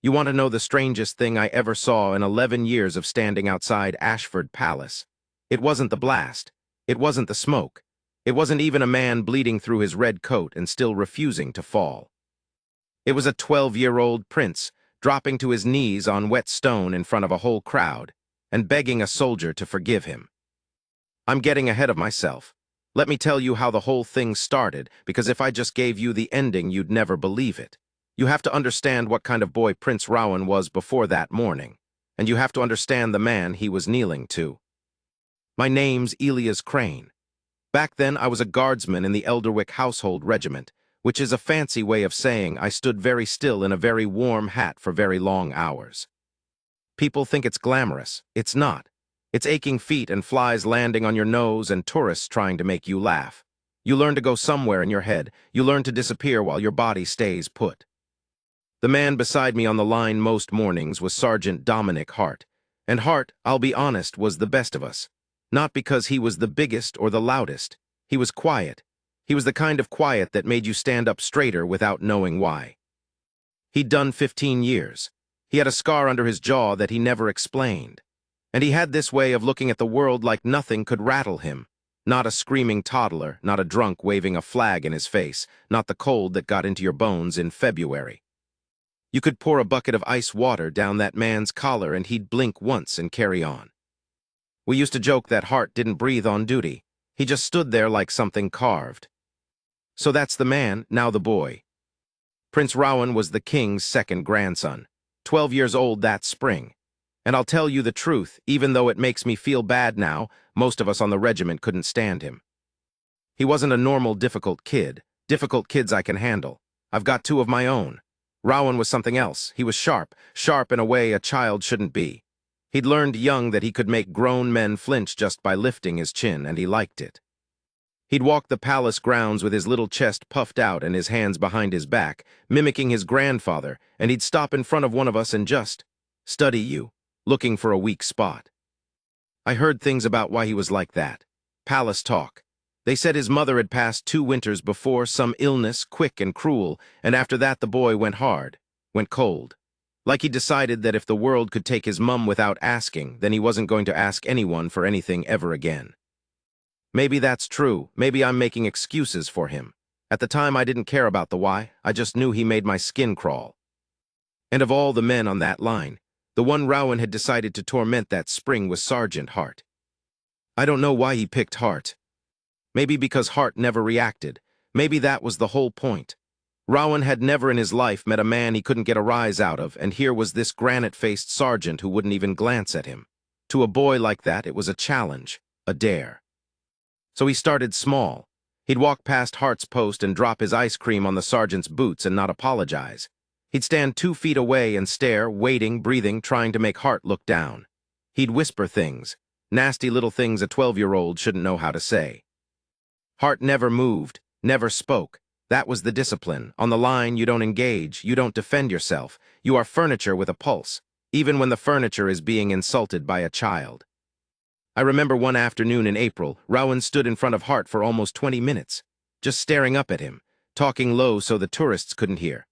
You want to know the strangest thing I ever saw in 11 years of standing outside Ashford Palace? It wasn't the blast. It wasn't the smoke. It wasn't even a man bleeding through his red coat and still refusing to fall. It was a 12-year-old prince dropping to his knees on wet stone in front of a whole crowd and begging a soldier to forgive him. I'm getting ahead of myself. Let me tell you how the whole thing started, because if I just gave you the ending, you'd never believe it. You have to understand what kind of boy Prince Rowan was before that morning, and you have to understand the man he was kneeling to. My name's Elias Crane. Back then, I was a guardsman in the Elderwick Household Regiment, which is a fancy way of saying I stood very still in a very warm hat for very long hours. People think it's glamorous. It's not. It's aching feet and flies landing on your nose and tourists trying to make you laugh. You learn to go somewhere in your head. You learn to disappear while your body stays put. The man beside me on the line most mornings was Sergeant Dominic Hart. And Hart, I'll be honest, was the best of us. Not because he was the biggest or the loudest. He was quiet. He was the kind of quiet that made you stand up straighter without knowing why. He'd done 15 years. He had a scar under his jaw that he never explained. And he had this way of looking at the world like nothing could rattle him. Not a screaming toddler, not a drunk waving a flag in his face, not the cold that got into your bones in February. You could pour a bucket of ice water down that man's collar and he'd blink once and carry on. We used to joke that Hart didn't breathe on duty. He just stood there like something carved. So that's the man, now the boy. Prince Rowan was the king's second grandson, 12 years old that spring. And I'll tell you the truth, even though it makes me feel bad now, most of us on the regiment couldn't stand him. He wasn't a normal difficult kid. Difficult kids I can handle. I've got two of my own. Rowan was something else. He was sharp in a way a child shouldn't be. He'd learned young that he could make grown men flinch just by lifting his chin, and he liked it. He'd walk the palace grounds with his little chest puffed out and his hands behind his back, mimicking his grandfather, and he'd stop in front of one of us and just study you, looking for a weak spot. I heard things about why he was like that. Palace talk. They said his mother had passed 2 winters before, some illness, quick and cruel, and after that the boy went hard, went cold. Like he decided that if the world could take his mum without asking, then he wasn't going to ask anyone for anything ever again. Maybe that's true. Maybe I'm making excuses for him. At the time, I didn't care about the why. I just knew he made my skin crawl. And of all the men on that line, the one Rowan had decided to torment that spring was Sergeant Hart. I don't know why he picked Hart. Maybe because Hart never reacted. Maybe that was the whole point. Rowan had never in his life met a man he couldn't get a rise out of, and here was this granite-faced sergeant who wouldn't even glance at him. To a boy like that, it was a challenge, a dare. So he started small. He'd walk past Hart's post and drop his ice cream on the sergeant's boots and not apologize. He'd stand 2 feet away and stare, waiting, breathing, trying to make Hart look down. He'd whisper things, nasty little things a 12-year-old shouldn't know how to say. Hart never moved, never spoke. That was the discipline. On the line, you don't engage, you don't defend yourself. You are furniture with a pulse, even when the furniture is being insulted by a child. I remember one afternoon in April, Rowan stood in front of Hart for almost 20 minutes, just staring up at him, talking low so the tourists couldn't hear.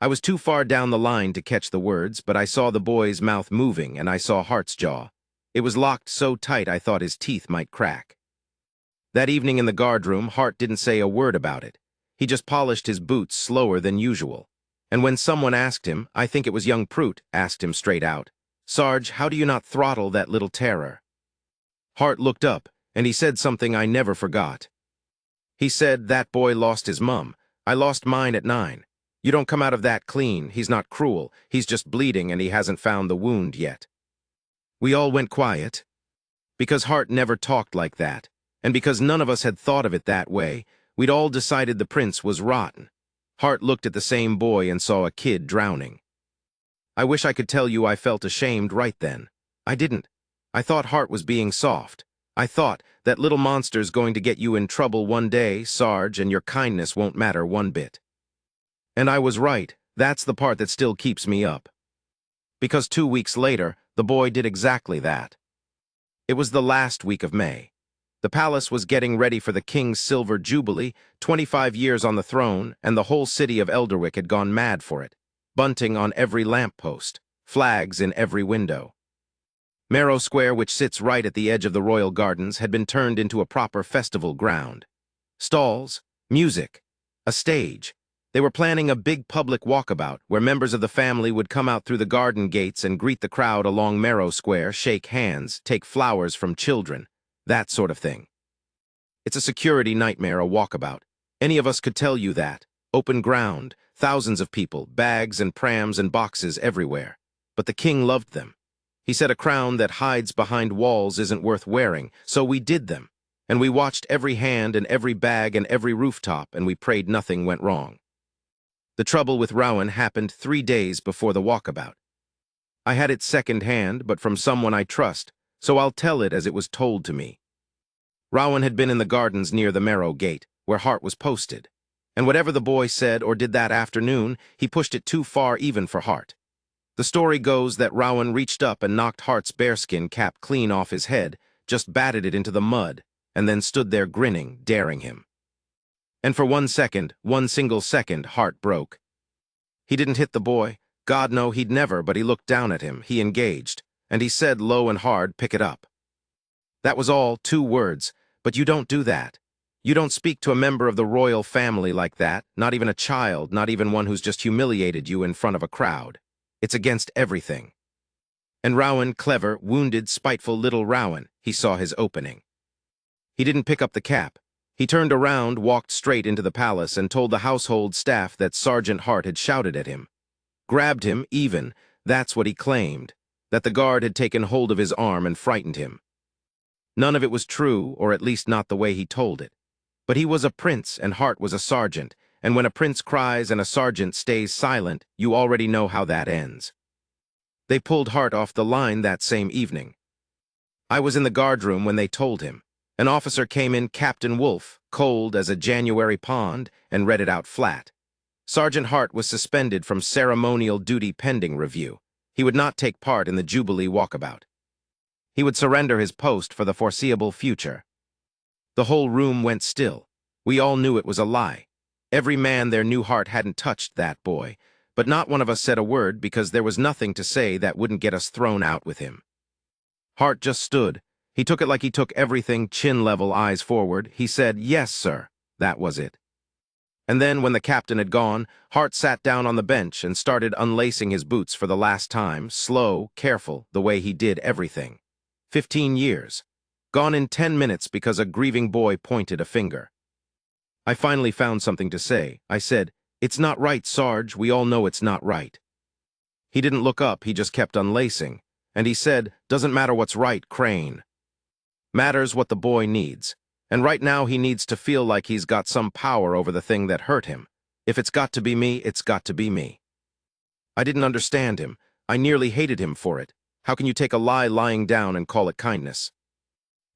I was too far down the line to catch the words, but I saw the boy's mouth moving and I saw Hart's jaw. It was locked so tight I thought his teeth might crack. That evening in the guardroom, Hart didn't say a word about it. He just polished his boots slower than usual. And when someone asked him, I think it was young Prout, asked him straight out, "Sarge, how do you not throttle that little terror?" Hart looked up, and he said something I never forgot. He said, "That boy lost his mum. I lost mine at 9. You don't come out of that clean. He's not cruel. He's just bleeding and he hasn't found the wound yet." We all went quiet. Because Hart never talked like that, and because none of us had thought of it that way, we'd all decided the prince was rotten. Hart looked at the same boy and saw a kid drowning. I wish I could tell you I felt ashamed right then. I didn't. I thought Hart was being soft. I thought, that little monster's going to get you in trouble one day, Sarge, and your kindness won't matter one bit. And I was right. That's the part that still keeps me up. Because 2 weeks later, the boy did exactly that. It was the last week of May. The palace was getting ready for the king's silver jubilee, 25 years on the throne, and the whole city of Elderwick had gone mad for it. bunting on every lamppost, flags in every window. Marrow Square, which sits right at the edge of the Royal Gardens, had been turned into a proper festival ground. Stalls, music, a stage. They were planning a big public walkabout where members of the family would come out through the garden gates and greet the crowd along Marrow Square, shake hands, take flowers from children, that sort of thing. It's a security nightmare, a walkabout. Any of us could tell you that. Open ground, thousands of people, bags and prams and boxes everywhere. But the king loved them. He said a crown that hides behind walls isn't worth wearing, so we did them. And we watched every hand and every bag and every rooftop, and we prayed nothing went wrong. The trouble with Rowan happened 3 days before the walkabout. I had it second-hand, but from someone I trust, so I'll tell it as it was told to me. Rowan had been in the gardens near the Marrow Gate, where Hart was posted. And whatever the boy said or did that afternoon, he pushed it too far even for Hart. The story goes that Rowan reached up and knocked Hart's bearskin cap clean off his head, just batted it into the mud, and then stood there grinning, daring him. And for 1 second, 1 single second, Hart broke. He didn't hit the boy. God, no, he'd never, but he looked down at him, he engaged, and he said low and hard, "Pick it up." That was all, 2 words, but you don't do that. You don't speak to a member of the royal family like that, not even a child, not even one who's just humiliated you in front of a crowd. It's against everything. And Rowan, clever, wounded, spiteful little Rowan, he saw his opening. He didn't pick up the cap. He turned around, walked straight into the palace, and told the household staff that Sergeant Hart had shouted at him. Grabbed him, even, that's what he claimed, that the guard had taken hold of his arm and frightened him. None of it was true, or at least not the way he told it. But he was a prince, and Hart was a sergeant, and when a prince cries and a sergeant stays silent, you already know how that ends. They pulled Hart off the line that same evening. I was in the guardroom when they told him. An officer came in, Captain Wolfe, cold as a January pond, and read it out flat. Sergeant Hart was suspended from ceremonial duty pending review. He would not take part in the Jubilee walkabout. He would surrender his post for the foreseeable future. The whole room went still. We all knew it was a lie. Every man there knew Hart hadn't touched that boy, but not one of us said a word because there was nothing to say that wouldn't get us thrown out with him. Hart just stood. He took it like he took everything, chin level, eyes forward. He said, "Yes, sir." That was it. And then, when the captain had gone, Hart sat down on the bench and started unlacing his boots for the last time, slow, careful, the way he did everything. 15 years. Gone in 10 minutes because a grieving boy pointed a finger. I finally found something to say. I said, "It's not right, Sarge. We all know it's not right." He didn't look up. He just kept unlacing. And he said, "Doesn't matter what's right, Crane. Matters what the boy needs. And right now he needs to feel like he's got some power over the thing that hurt him. If it's got to be me, it's got to be me." I didn't understand him. I nearly hated him for it. How can you take a lie lying down and call it kindness?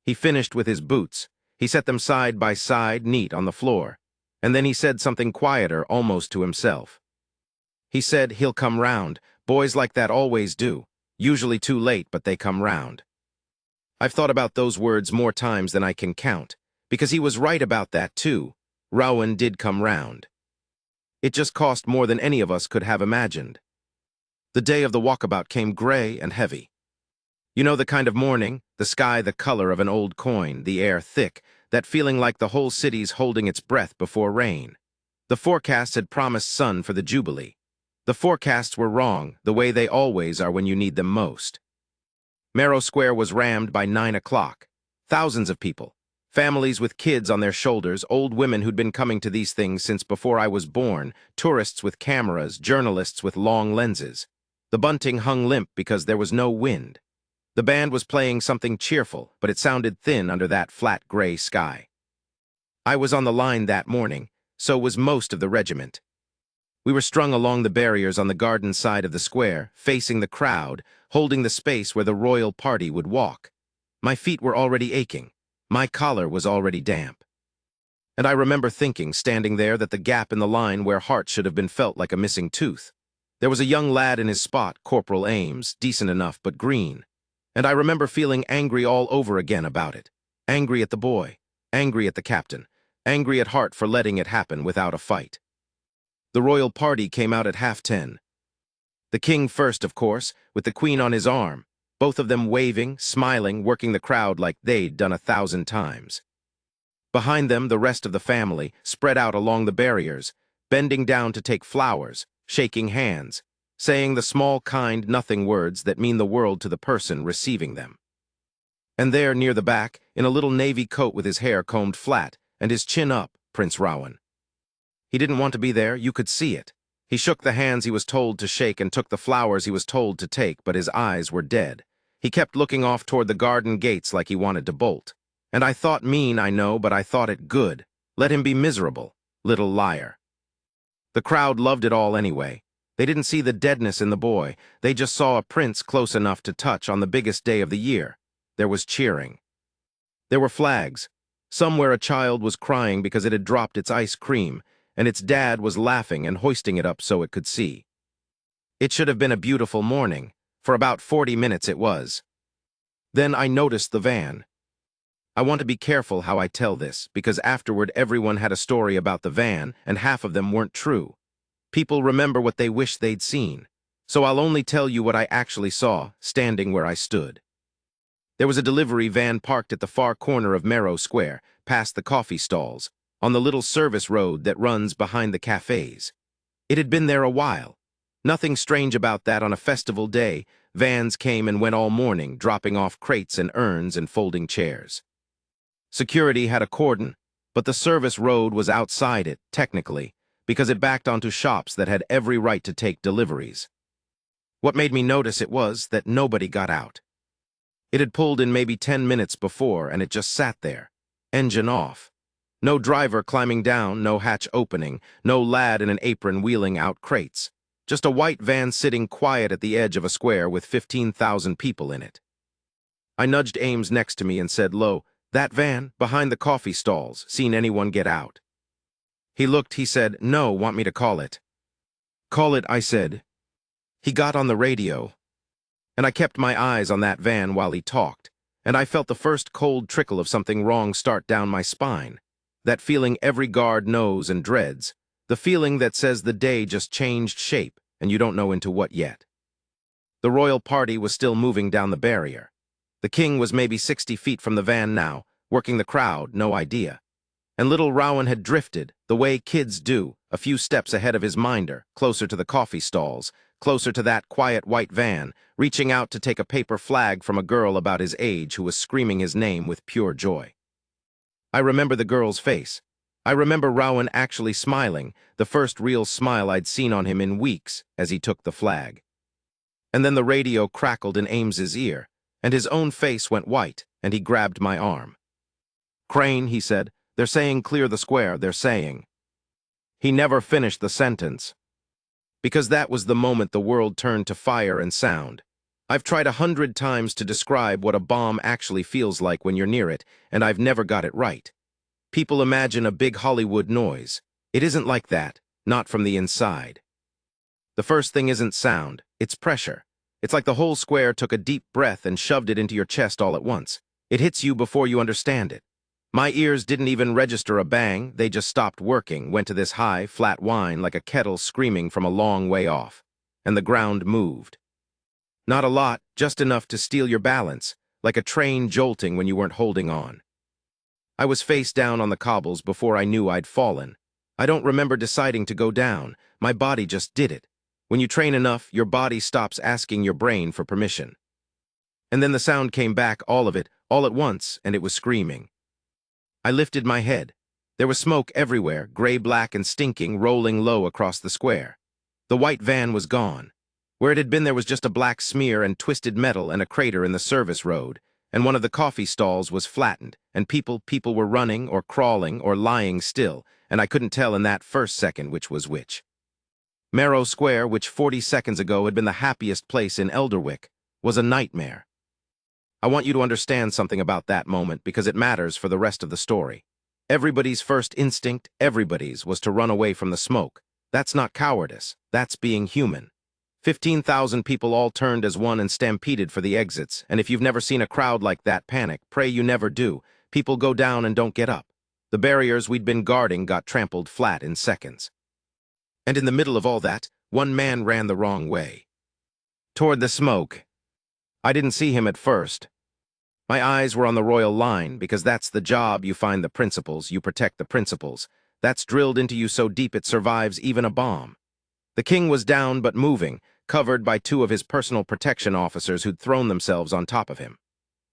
He finished with his boots. He set them side by side, neat on the floor. And then he said something quieter, almost to himself. He said, "He'll come round. Boys like that always do. Usually too late, but they come round." I've thought about those words more times than I can count, because he was right about that too. Rowan did come round. It just cost more than any of us could have imagined. The day of the walkabout came gray and heavy. You know the kind of morning, the sky the color of an old coin, the air thick, that feeling like the whole city's holding its breath before rain. The forecasts had promised sun for the Jubilee. The forecasts were wrong, the way they always are when you need them most. Marrow Square was rammed by 9 o'clock. Thousands of people. Families with kids on their shoulders, old women who'd been coming to these things since before I was born, tourists with cameras, journalists with long lenses. The bunting hung limp because there was no wind. The band was playing something cheerful, but it sounded thin under that flat gray sky. I was on the line that morning, so was most of the regiment. We were strung along the barriers on the garden side of the square, facing the crowd, holding the space where the royal party would walk. My feet were already aching. My collar was already damp. And I remember thinking, standing there, that the gap in the line where Hart should have been felt like a missing tooth. There was a young lad in his spot, Corporal Ames, decent enough but green. And I remember feeling angry all over again about it. Angry at the boy, angry at the captain, angry at Hart for letting it happen without a fight. The royal party came out at 10:30. The king first, of course, with the queen on his arm, both of them waving, smiling, working the crowd like they'd done 1,000 times. Behind them, the rest of the family, spread out along the barriers, bending down to take flowers, shaking hands, saying the small, kind, nothing words that mean the world to the person receiving them. And there, near the back, in a little navy coat with his hair combed flat and his chin up, Prince Rowan. He didn't want to be there, you could see it. He shook the hands he was told to shake and took the flowers he was told to take, but his eyes were dead. He kept looking off toward the garden gates like he wanted to bolt. And I thought mean, I know, but I thought it good. Let him be miserable, little liar. The crowd loved it all anyway. They didn't see the deadness in the boy. They just saw a prince close enough to touch on the biggest day of the year. There was cheering. There were flags. Somewhere a child was crying because it had dropped its ice cream, and its dad was laughing and hoisting it up so it could see. It should have been a beautiful morning. For about 40 minutes it was. Then I noticed the van. I want to be careful how I tell this, because afterward everyone had a story about the van, and half of them weren't true. People remember what they wish they'd seen. So I'll only tell you what I actually saw, standing where I stood. There was a delivery van parked at the far corner of Merrow Square, past the coffee stalls, on the little service road that runs behind the cafes. It had been there a while. Nothing strange about that on a festival day. Vans came and went all morning, dropping off crates and urns and folding chairs. Security had a cordon, but the service road was outside it, technically, because it backed onto shops that had every right to take deliveries. What made me notice it was that nobody got out. It had pulled in maybe 10 minutes before, and it just sat there, engine off. No driver climbing down, no hatch opening, no lad in an apron wheeling out crates. Just a white van sitting quiet at the edge of a square with 15,000 people in it. I nudged Ames next to me and said low, "That van, behind the coffee stalls, seen anyone get out?" He looked, he said, "No, want me to call it?" "Call it," I said. He got on the radio, and I kept my eyes on that van while he talked, and I felt the first cold trickle of something wrong start down my spine. That feeling every guard knows and dreads, the feeling that says the day just changed shape and you don't know into what yet. The royal party was still moving down the barrier. The king was maybe 60 feet from the van now, working the crowd, no idea. And little Rowan had drifted, the way kids do, a few steps ahead of his minder, closer to the coffee stalls, closer to that quiet white van, reaching out to take a paper flag from a girl about his age who was screaming his name with pure joy. I remember the girl's face. I remember Rowan actually smiling, the first real smile I'd seen on him in weeks, as he took the flag. And then the radio crackled in Ames's ear, and his own face went white, and he grabbed my arm. "Crane," he said, "they're saying clear the square, they're saying." He never finished the sentence, because that was the moment the world turned to fire and sound. I've tried 100 times to describe what a bomb actually feels like when you're near it, and I've never got it right. People imagine a big Hollywood noise. It isn't like that, not from the inside. The first thing isn't sound, it's pressure. It's like the whole square took a deep breath and shoved it into your chest all at once. It hits you before you understand it. My ears didn't even register a bang, they just stopped working, went to this high, flat whine like a kettle screaming from a long way off. And the ground moved. Not a lot, just enough to steal your balance, like a train jolting when you weren't holding on. I was face down on the cobbles before I knew I'd fallen. I don't remember deciding to go down, my body just did it. When you train enough, your body stops asking your brain for permission. And then the sound came back, all of it, all at once, and it was screaming. I lifted my head. There was smoke everywhere, gray-black and stinking, rolling low across the square. The white van was gone. Where it had been there was just a black smear and twisted metal and a crater in the service road, and one of the coffee stalls was flattened, and people were running or crawling or lying still, and I couldn't tell in that first second which was which. Merrow Square, which 40 seconds ago had been the happiest place in Elderwick, was a nightmare. I want you to understand something about that moment because it matters for the rest of the story. Everybody's first instinct, everybody's, was to run away from the smoke. That's not cowardice, that's being human. 15,000 people all turned as one and stampeded for the exits, and if you've never seen a crowd like that panic, pray you never do. People go down and don't get up. The barriers we'd been guarding got trampled flat in seconds. And in the middle of all that, one man ran the wrong way. toward the smoke. I didn't see him at first. My eyes were on the royal line, because that's the job. You find the principles, you protect the principles. That's drilled into you so deep it survives even a bomb. The king was down but moving, covered by two of his personal protection officers who'd thrown themselves on top of him.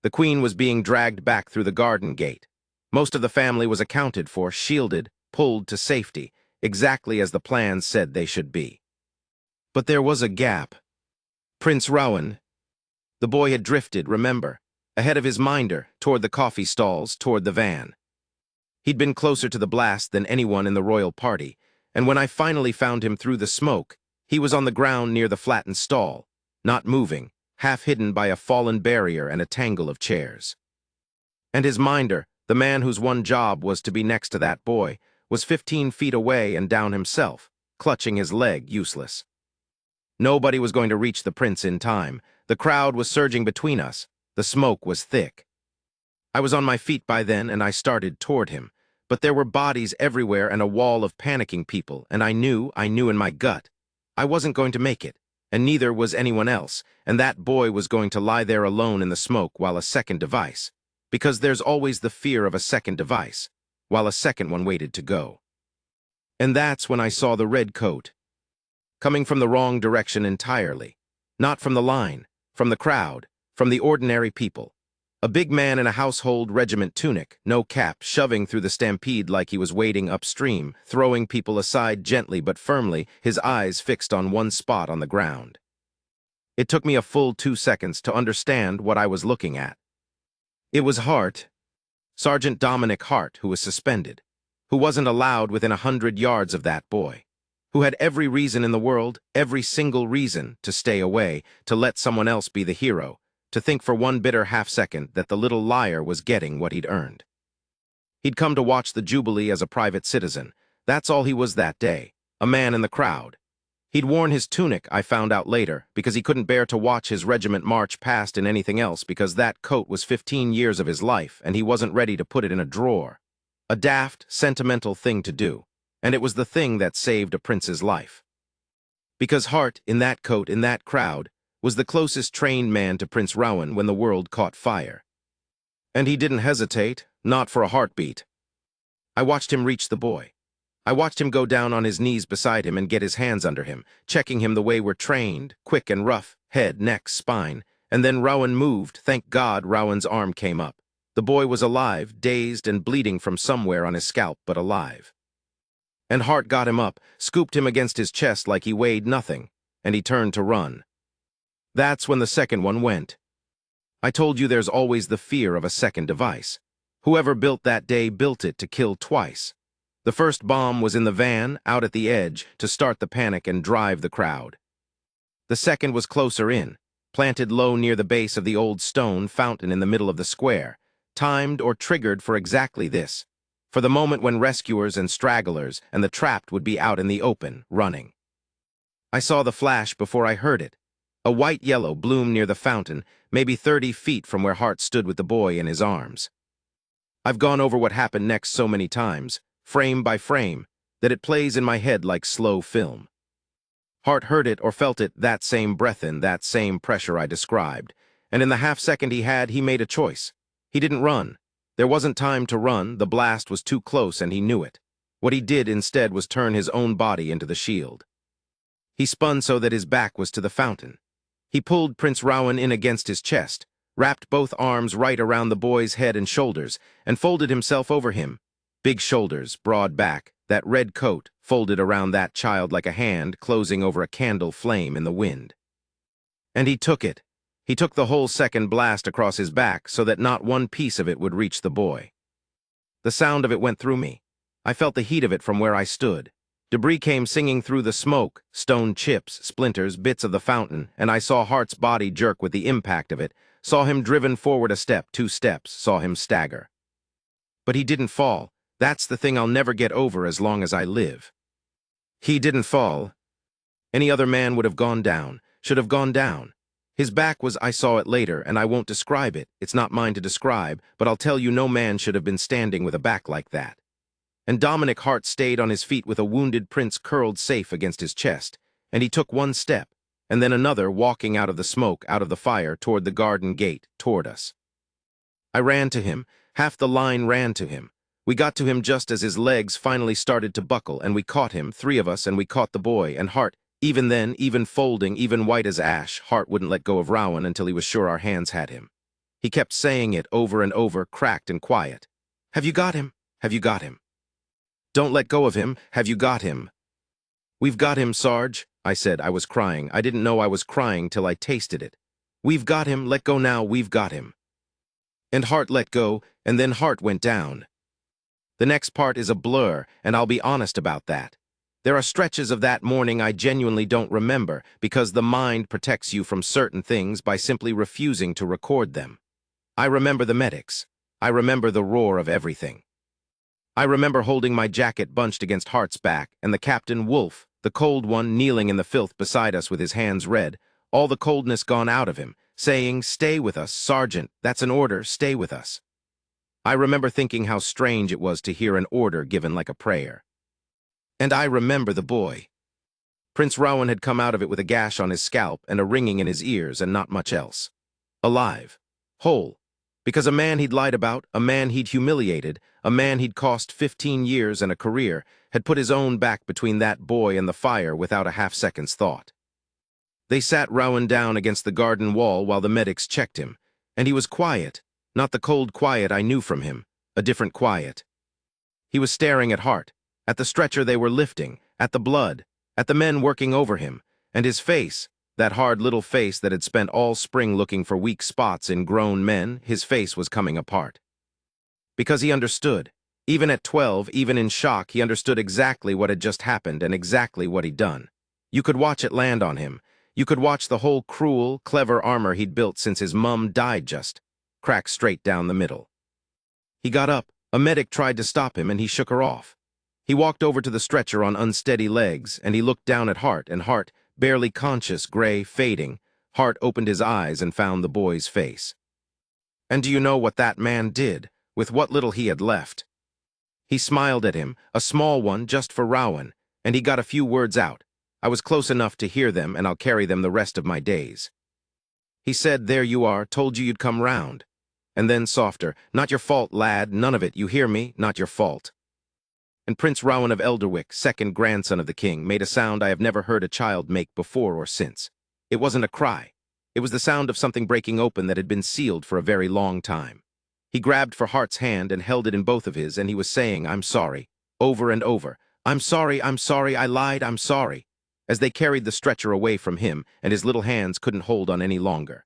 The queen was being dragged back through the garden gate. Most of the family was accounted for, shielded, pulled to safety, exactly as the plans said they should be. But there was a gap. Prince Rowan. The boy had drifted, remember, ahead of his minder, toward the coffee stalls, toward the van. He'd been closer to the blast than anyone in the royal party, and when I finally found him through the smoke, he was on the ground near the flattened stall, not moving, half hidden by a fallen barrier and a tangle of chairs. And his minder, the man whose one job was to be next to that boy, was 15 feet away and down himself, clutching his leg, useless. Nobody was going to reach the prince in time. The crowd was surging between us. The smoke was thick. I was on my feet by then, and I started toward him. But there were bodies everywhere and a wall of panicking people, and I knew in my gut, I wasn't going to make it, and neither was anyone else, and that boy was going to lie there alone in the smoke while a second device, because there's always the fear of a second device, while a second one waited to go. And that's when I saw the red coat, coming from the wrong direction entirely, not from the line, from the crowd, from the ordinary people. A big man in a household regiment tunic, no cap, shoving through the stampede like he was wading upstream, throwing people aside gently but firmly, his eyes fixed on one spot on the ground. It took me a full 2 seconds to understand what I was looking at. It was Hart, Sergeant Dominic Hart, who was suspended, who wasn't allowed within 100 yards of that boy, who had every reason in the world, every single reason, to stay away, to let someone else be the hero, to think for one bitter half-second that the little liar was getting what he'd earned. He'd come to watch the Jubilee as a private citizen. That's all he was that day, a man in the crowd. He'd worn his tunic, I found out later, because he couldn't bear to watch his regiment march past in anything else, because that coat was 15 years of his life, and he wasn't ready to put it in a drawer. A daft, sentimental thing to do, and it was the thing that saved a prince's life. Because Hart, in that coat, in that crowd, was the closest trained man to Prince Rowan when the world caught fire. And he didn't hesitate, not for a heartbeat. I watched him reach the boy. I watched him go down on his knees beside him and get his hands under him, checking him the way we're trained, quick and rough, head, neck, spine. And then Rowan moved. Thank God Rowan's arm came up. The boy was alive, dazed and bleeding from somewhere on his scalp, but alive. And Hart got him up, scooped him against his chest like he weighed nothing, and he turned to run. That's when the second one went. I told you there's always the fear of a second device. Whoever built that day built it to kill twice. The first bomb was in the van, out at the edge, to start the panic and drive the crowd. The second was closer in, planted low near the base of the old stone fountain in the middle of the square, timed or triggered for exactly this, for the moment when rescuers and stragglers and the trapped would be out in the open, running. I saw the flash before I heard it. A white-yellow bloom near the fountain, maybe 30 feet from where Hart stood with the boy in his arms. I've gone over what happened next so many times, frame by frame, that it plays in my head like slow film. Hart heard it or felt it, that same breath in, that same pressure I described, and in the half-second he made a choice. He didn't run. There wasn't time to run, the blast was too close and he knew it. What he did instead was turn his own body into the shield. He spun so that his back was to the fountain. He pulled Prince Rowan in against his chest, wrapped both arms right around the boy's head and shoulders, and folded himself over him. Big shoulders, broad back, that red coat folded around that child like a hand closing over a candle flame in the wind. And he took it. He took the whole second blast across his back so that not one piece of it would reach the boy. The sound of it went through me. I felt the heat of it from where I stood. Debris came singing through the smoke, stone chips, splinters, bits of the fountain, and I saw Hart's body jerk with the impact of it, saw him driven forward a step, 2 steps, saw him stagger. But he didn't fall. That's the thing I'll never get over as long as I live. He didn't fall. Any other man would have gone down, should have gone down. His back was, I saw it later, and I won't describe it. It's not mine to describe, but I'll tell you no man should have been standing with a back like that. And Dominic Hart stayed on his feet with a wounded prince curled safe against his chest, and he took one step, and then another walking out of the smoke, out of the fire, toward the garden gate, toward us. I ran to him. Half the line ran to him. We got to him just as his legs finally started to buckle, and we caught him, three of us, and we caught the boy, and Hart, even then, even folding, even white as ash, Hart wouldn't let go of Rowan until he was sure our hands had him. He kept saying it over and over, cracked and quiet. "Have you got him? Have you got him? Don't let go of him. Have you got him?" "We've got him, Sarge," I said. I was crying. I didn't know I was crying till I tasted it. "We've got him. Let go now. We've got him." And Hart let go, and then Hart went down. The next part is a blur, and I'll be honest about that. There are stretches of that morning I genuinely don't remember because the mind protects you from certain things by simply refusing to record them. I remember the medics. I remember the roar of everything. I remember holding my jacket bunched against Hart's back, and the Captain Wolf, the cold one, kneeling in the filth beside us with his hands red, all the coldness gone out of him, saying, "Stay with us, Sergeant, that's an order, stay with us." I remember thinking how strange it was to hear an order given like a prayer. And I remember the boy. Prince Rowan had come out of it with a gash on his scalp and a ringing in his ears and not much else. Alive. Whole. Because a man he'd lied about, a man he'd humiliated, a man he'd cost 15 years and a career, had put his own back between that boy and the fire without a half-second's thought. They sat Rowan down against the garden wall while the medics checked him, and he was quiet, not the cold quiet I knew from him, a different quiet. He was staring at Hart, at the stretcher they were lifting, at the blood, at the men working over him, and his face, that hard little face that had spent all spring looking for weak spots in grown men, his face was coming apart. Because he understood. Even at 12, even in shock, he understood exactly what had just happened and exactly what he'd done. You could watch it land on him. You could watch the whole cruel, clever armor he'd built since his mum died just crack straight down the middle. He got up. A medic tried to stop him, and he shook her off. He walked over to the stretcher on unsteady legs, and he looked down at Hart, and Hart, barely conscious, gray, fading, Hart opened his eyes and found the boy's face. And do you know what that man did, with what little he had left? He smiled at him, a small one just for Rowan, and he got a few words out. I was close enough to hear them, and I'll carry them the rest of my days. He said, "There you are, told you you'd come round." And then softer, "Not your fault, lad, none of it, you hear me? Not your fault." And Prince Rowan of Elderwick, second grandson of the king, made a sound I have never heard a child make before or since. It wasn't a cry. It was the sound of something breaking open that had been sealed for a very long time. He grabbed for Hart's hand and held it in both of his, and he was saying, "I'm sorry," over and over. I'm sorry, I lied, I'm sorry," as they carried the stretcher away from him, and his little hands couldn't hold on any longer.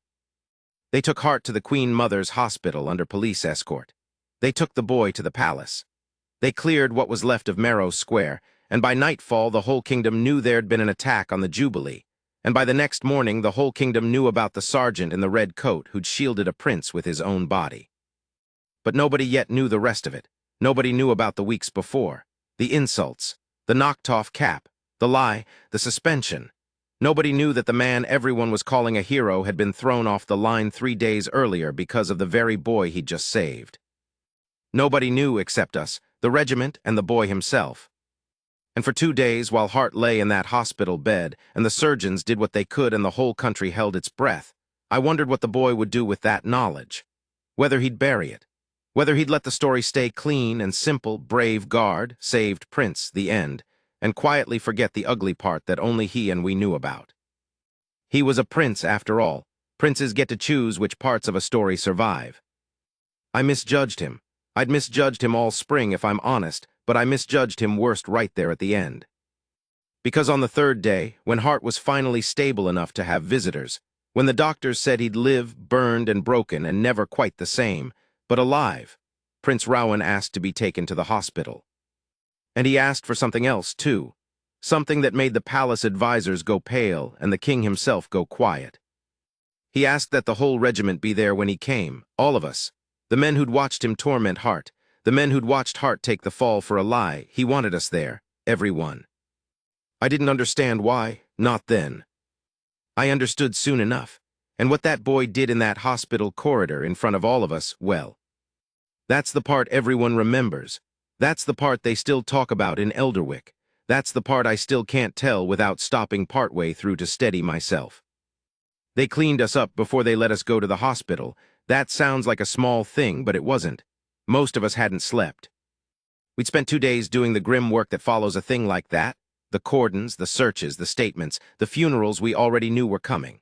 They took Hart to the Queen Mother's Hospital under police escort. They took the boy to the palace. They cleared what was left of Marrow Square, and by nightfall the whole kingdom knew there'd been an attack on the Jubilee, and by the next morning the whole kingdom knew about the sergeant in the red coat who'd shielded a prince with his own body. But nobody yet knew the rest of it. Nobody knew about the weeks before. The insults, the knocked-off cap, the lie, the suspension. Nobody knew that the man everyone was calling a hero had been thrown off the line 3 days earlier because of the very boy he'd just saved. Nobody knew except us, the regiment and the boy himself. And for 2 days, while Hart lay in that hospital bed and the surgeons did what they could and the whole country held its breath, I wondered what the boy would do with that knowledge. Whether he'd bury it. Whether he'd let the story stay clean and simple, brave guard, saved prince, the end, and quietly forget the ugly part that only he and we knew about. He was a prince, after all. Princes get to choose which parts of a story survive. I misjudged him. I'd misjudged him all spring, if I'm honest, but I misjudged him worst right there at the end. Because on the 3rd day, when Hart was finally stable enough to have visitors, when the doctors said he'd live, burned and broken and never quite the same, but alive, Prince Rowan asked to be taken to the hospital. And he asked for something else, too. Something that made the palace advisors go pale and the king himself go quiet. He asked that the whole regiment be there when he came, all of us. The men who'd watched him torment Hart, the men who'd watched Hart take the fall for a lie, he wanted us there, everyone. I didn't understand why, not then. I understood soon enough, and what that boy did in that hospital corridor in front of all of us, well. That's the part everyone remembers. That's the part they still talk about in Elderwick. That's the part I still can't tell without stopping partway through to steady myself. They cleaned us up before they let us go to the hospital. That sounds like a small thing, but it wasn't. Most of us hadn't slept. We'd spent 2 days doing the grim work that follows a thing like that. The cordons, the searches, the statements, the funerals we already knew were coming.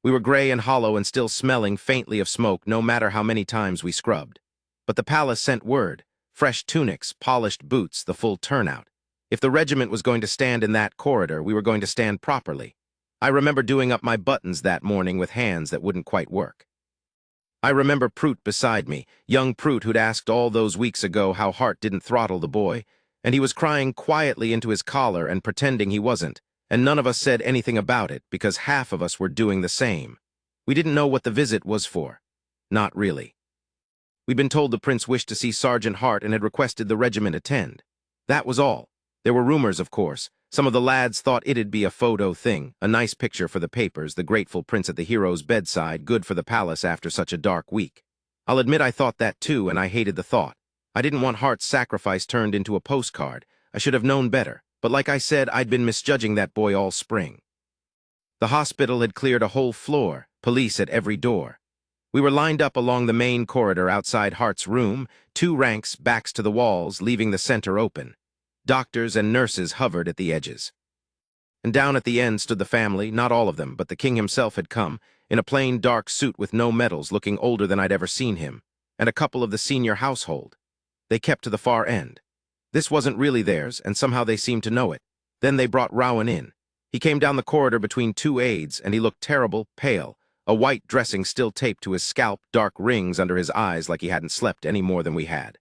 We were gray and hollow and still smelling faintly of smoke no matter how many times we scrubbed. But the palace sent word. Fresh tunics, polished boots, the full turnout. If the regiment was going to stand in that corridor, we were going to stand properly. I remember doing up my buttons that morning with hands that wouldn't quite work. I remember Prout beside me, young Prout who'd asked all those weeks ago how Hart didn't throttle the boy, and he was crying quietly into his collar and pretending he wasn't, and none of us said anything about it because half of us were doing the same. We didn't know what the visit was for. Not really. We'd been told the prince wished to see Sergeant Hart and had requested the regiment attend. That was all. There were rumors, of course. Some of the lads thought it'd be a photo thing, a nice picture for the papers, the grateful prince at the hero's bedside, good for the palace after such a dark week. I'll admit I thought that too, and I hated the thought. I didn't want Hart's sacrifice turned into a postcard. I should have known better, but like I said, I'd been misjudging that boy all spring. The hospital had cleared a whole floor, police at every door. We were lined up along the main corridor outside Hart's room, 2 ranks, backs to the walls, leaving the center open. Doctors and nurses hovered at the edges. And down at the end stood the family, not all of them, but the king himself had come, in a plain dark suit with no medals, looking older than I'd ever seen him, and a couple of the senior household. They kept to the far end. This wasn't really theirs, and somehow they seemed to know it. Then they brought Rowan in. He came down the corridor between 2 aides, and he looked terrible, pale, a white dressing still taped to his scalp, dark rings under his eyes like he hadn't slept any more than we had.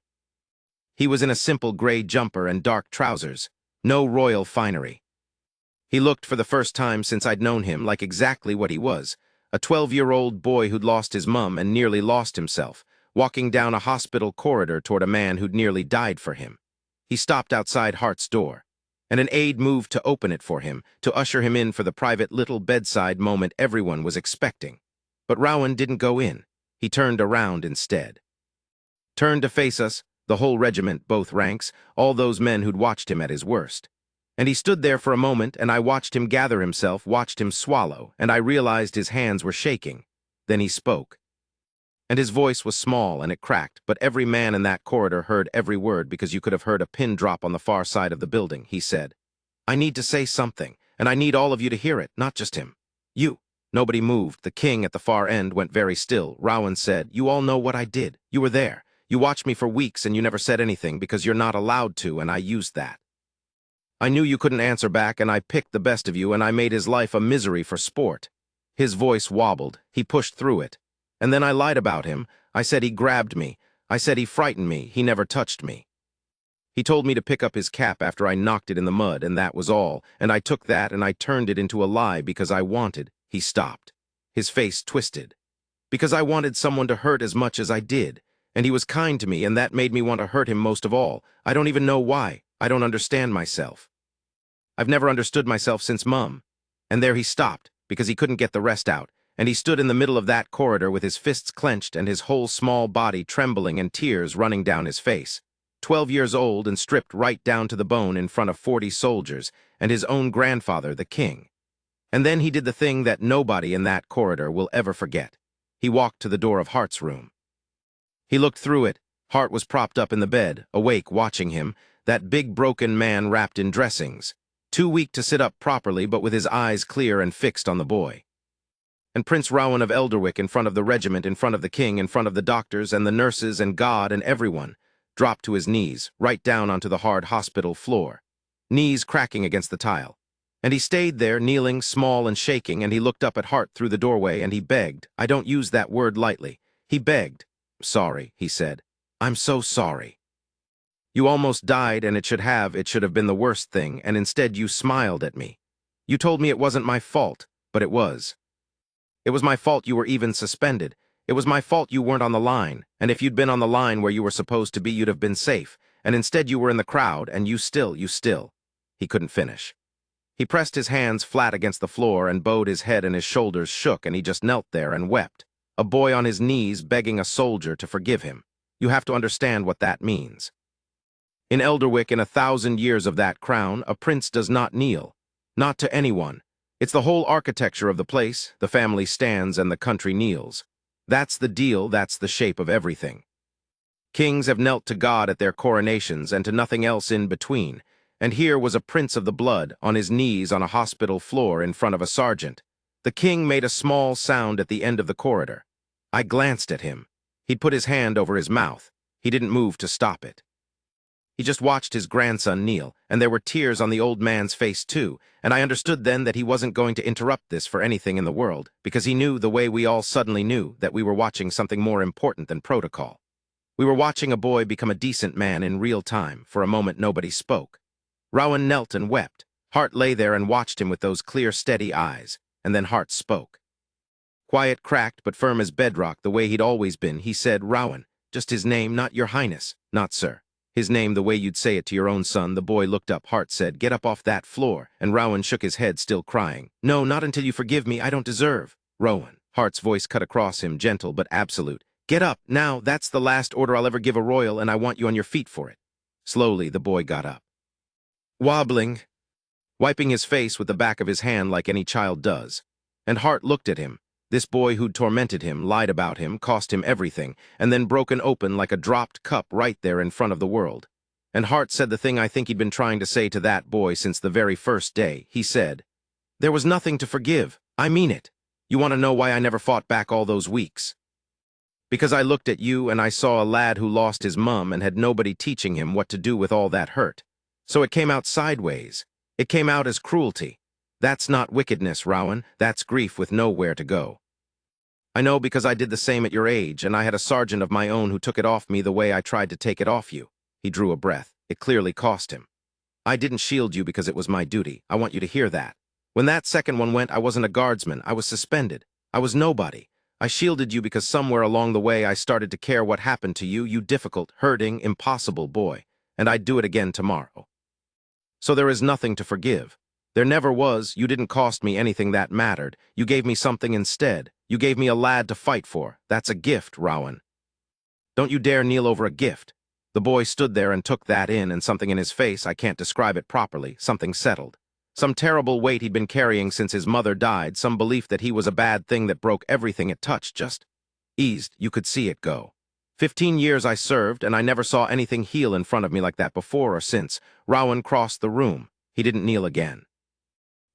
He was in a simple gray jumper and dark trousers, no royal finery. He looked for the first time since I'd known him like exactly what he was, a 12-year-old boy who'd lost his mum and nearly lost himself, walking down a hospital corridor toward a man who'd nearly died for him. He stopped outside Hart's door, and an aide moved to open it for him, to usher him in for the private little bedside moment everyone was expecting. But Rowan didn't go in. He turned around instead. Turned to face us, the whole regiment, both ranks, all those men who'd watched him at his worst. And he stood there for a moment, and I watched him gather himself, watched him swallow, and I realized his hands were shaking. Then he spoke. And his voice was small and it cracked, but every man in that corridor heard every word because you could have heard a pin drop on the far side of the building. He said, "I need to say something, and I need all of you to hear it, not just him. You." Nobody moved. The king at the far end went very still. Rowan said, "You all know what I did. You were there. You watched me for weeks and you never said anything because you're not allowed to, and I used that. I knew you couldn't answer back, and I picked the best of you, and I made his life a misery for sport." His voice wobbled. He pushed through it. "And then I lied about him. I said he grabbed me. I said he frightened me. He never touched me. He told me to pick up his cap after I knocked it in the mud, and that was all. And I took that and I turned it into a lie because I wanted." He stopped. His face twisted. "Because I wanted someone to hurt as much as I did. And he was kind to me, and that made me want to hurt him most of all. I don't even know why. I don't understand myself. I've never understood myself since Mum." And there he stopped, because he couldn't get the rest out, and he stood in the middle of that corridor with his fists clenched and his whole small body trembling and tears running down his face. 12 years old and stripped right down to the bone in front of 40 soldiers, and his own grandfather, the king. And then he did the thing that nobody in that corridor will ever forget. He walked to the door of Hart's room. He looked through it. Hart was propped up in the bed, awake, watching him, that big broken man wrapped in dressings, too weak to sit up properly but with his eyes clear and fixed on the boy. And Prince Rowan of Elderwick in front of the regiment, in front of the king, in front of the doctors and the nurses and God and everyone, dropped to his knees, right down onto the hard hospital floor, knees cracking against the tile. And he stayed there, kneeling, small and shaking, and he looked up at Hart through the doorway and he begged. I don't use that word lightly. He begged. "Sorry," he said. "I'm so sorry. You almost died, and it should have been the worst thing, and instead you smiled at me. You told me it wasn't my fault, but it was. It was my fault you were even suspended. It was my fault you weren't on the line, and if you'd been on the line where you were supposed to be, you'd have been safe, and instead you were in the crowd, and you still. He couldn't finish. He pressed his hands flat against the floor and bowed his head, and his shoulders shook, and he just knelt there and wept. A boy on his knees begging a soldier to forgive him. You have to understand what that means. In Elderwick, in 1,000 years of that crown, a prince does not kneel. Not to anyone. It's the whole architecture of the place. The family stands and the country kneels. That's the deal, that's the shape of everything. Kings have knelt to God at their coronations and to nothing else in between, and here was a prince of the blood on his knees on a hospital floor in front of a sergeant. The king made a small sound at the end of the corridor. I glanced at him. He'd put his hand over his mouth. He didn't move to stop it. He just watched his grandson kneel, and there were tears on the old man's face too, and I understood then that he wasn't going to interrupt this for anything in the world, because he knew the way we all suddenly knew that we were watching something more important than protocol. We were watching a boy become a decent man in real time. For a moment nobody spoke. Rowan knelt and wept. Hart lay there and watched him with those clear, steady eyes, and then Hart spoke. Quiet, cracked, but firm as bedrock, the way he'd always been, he said, "Rowan, just his name, not your highness." "Not, sir. His name the way you'd say it to your own son." The boy looked up. Hart said, "Get up off that floor," and Rowan shook his head, still crying. "No, not until you forgive me. I don't deserve." "Rowan." Hart's voice cut across him, gentle but absolute. "Get up, now. That's the last order I'll ever give a royal, and I want you on your feet for it." Slowly, the boy got up. Wobbling, wiping his face with the back of his hand like any child does. And Hart looked at him. This boy who'd tormented him, lied about him, cost him everything, and then broken open like a dropped cup right there in front of the world. And Hart said the thing I think he'd been trying to say to that boy since the very first day. He said, "There was nothing to forgive. I mean it. You want to know why I never fought back all those weeks? Because I looked at you and I saw a lad who lost his mum and had nobody teaching him what to do with all that hurt. So it came out sideways. It came out as cruelty. That's not wickedness, Rowan. That's grief with nowhere to go. I know because I did the same at your age, and I had a sergeant of my own who took it off me the way I tried to take it off you." He drew a breath. It clearly cost him. "I didn't shield you because it was my duty. I want you to hear that. When that second one went, I wasn't a guardsman. I was suspended. I was nobody. I shielded you because somewhere along the way I started to care what happened to you, you difficult, hurting, impossible boy. And I'd do it again tomorrow. So there is nothing to forgive. There never was. You didn't cost me anything that mattered. You gave me something instead. You gave me a lad to fight for. That's a gift, Rowan. Don't you dare kneel over a gift." The boy stood there and took that in, and something in his face, I can't describe it properly, something settled. Some terrible weight he'd been carrying since his mother died, some belief that he was a bad thing that broke everything it touched, just eased. You could see it go. 15 years I served, and I never saw anything heal in front of me like that before or since. Rowan crossed the room. He didn't kneel again.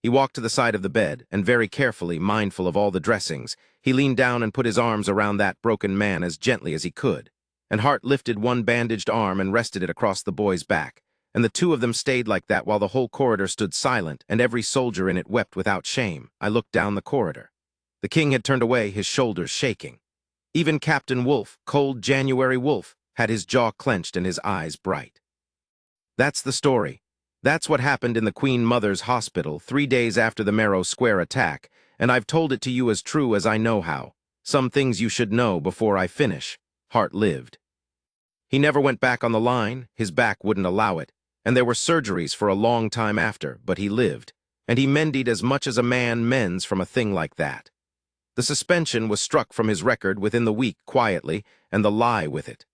He walked to the side of the bed, and very carefully, mindful of all the dressings, he leaned down and put his arms around that broken man as gently as he could. And Hart lifted one bandaged arm and rested it across the boy's back, and the two of them stayed like that while the whole corridor stood silent, and every soldier in it wept without shame. I looked down the corridor. The king had turned away, his shoulders shaking. Even Captain Wolfe, cold January Wolfe, had his jaw clenched and his eyes bright. That's the story. That's what happened in the Queen Mother's Hospital 3 days after the Marrow Square attack, and I've told it to you as true as I know how. Some things you should know before I finish. Hart lived. He never went back on the line. His back wouldn't allow it, and there were surgeries for a long time after, but he lived, and he mended as much as a man mends from a thing like that. The suspension was struck from his record within the week quietly, and the lie with it.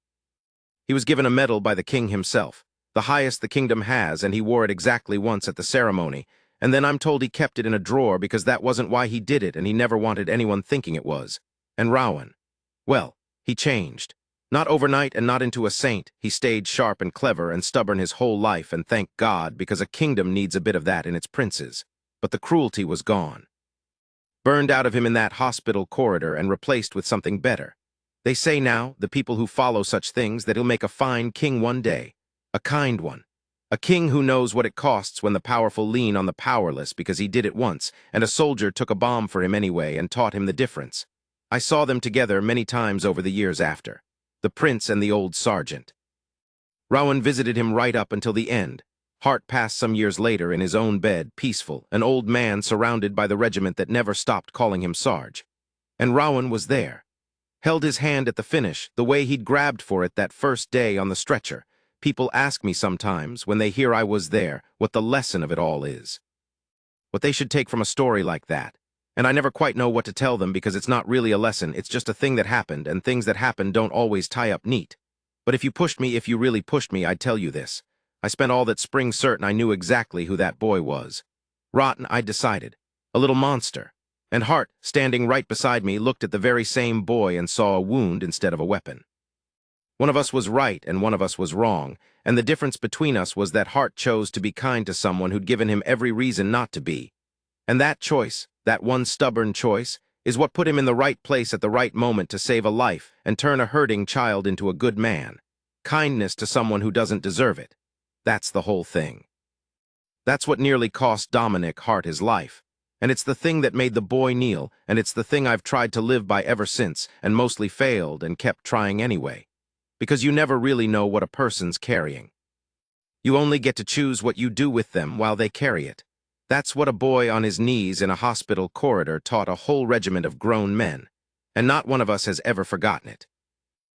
He was given a medal by the king himself, the highest the kingdom has, and he wore it exactly once at the ceremony, and then I'm told he kept it in a drawer because that wasn't why he did it, and he never wanted anyone thinking it was. And Rowan, well, he changed. Not overnight and not into a saint. He stayed sharp and clever and stubborn his whole life, and thank God, because a kingdom needs a bit of that in its princes. But the cruelty was gone. Burned out of him in that hospital corridor and replaced with something better. They say now, the people who follow such things, that he'll make a fine king one day. A kind one. A king who knows what it costs when the powerful lean on the powerless because he did it once, and a soldier took a bomb for him anyway and taught him the difference. I saw them together many times over the years after. The prince and the old sergeant. Rowan visited him right up until the end. Hart passed some years later in his own bed, peaceful, an old man surrounded by the regiment that never stopped calling him Sarge. And Rowan was there. Held his hand at the finish, the way he'd grabbed for it that first day on the stretcher. People ask me sometimes, when they hear I was there, what the lesson of it all is. What they should take from a story like that. And I never quite know what to tell them because it's not really a lesson, it's just a thing that happened, and things that happen don't always tie up neat. But if you really pushed me, I'd tell you this. I spent all that spring certain I knew exactly who that boy was. Rotten, I decided. A little monster. And Hart, standing right beside me, looked at the very same boy and saw a wound instead of a weapon. One of us was right and one of us was wrong, and the difference between us was that Hart chose to be kind to someone who'd given him every reason not to be. And that choice, that one stubborn choice, is what put him in the right place at the right moment to save a life and turn a hurting child into a good man. Kindness to someone who doesn't deserve it. That's the whole thing. That's what nearly cost Dominic Hart his life. And it's the thing that made the boy kneel, and it's the thing I've tried to live by ever since, and mostly failed and kept trying anyway. Because you never really know what a person's carrying. You only get to choose what you do with them while they carry it. That's what a boy on his knees in a hospital corridor taught a whole regiment of grown men, and not one of us has ever forgotten it.